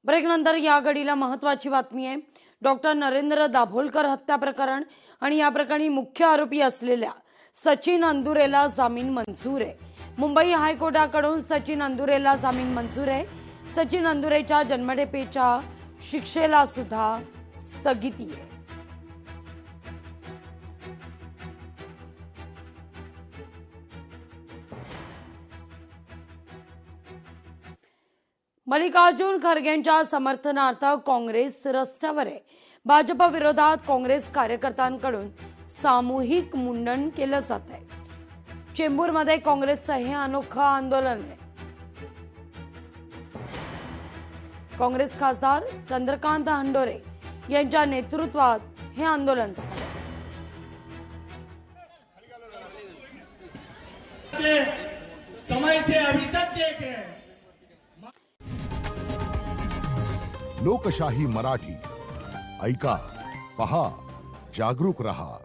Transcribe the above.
ब्रेकनंतर या घडीला महत्त्वाची बातमी आहे। डॉक्टर नरेंद्र दाभोलकर हत्या प्रकरण आणि या प्रकरणी मुख्य आरोपी असलेल्या सचिन अंदुरेला जामीन मंजूर आहे। मुंबई हायकोर्टाकडून सचिन अंदुरेला जामीन मंजूर आहे। सचिन अंदुरेच्या जन्मठेपेच्या शिक्षेला सुद्धा स्थगिती आहे। मल्लिकार्जुन खरगेंच्या समर्थनार्थ काँग्रेस रस्त्यावर आहे। भाजप विरोधात काँग्रेस कार्यकर्त्यांकडून सामूहिक मुंडन केलं जात आहे। चेंबूरमध्ये काँग्रेसचं हे अनोखं आंदोलन आहे। काँग्रेस खासदार चंद्रकांत हंडोरे यांच्या नेतृत्वात हे आंदोलन झालं। समय से अभी तक देख रहे हैं। लोकशाही मराठी ऐका, पहा, जागरूक रहा।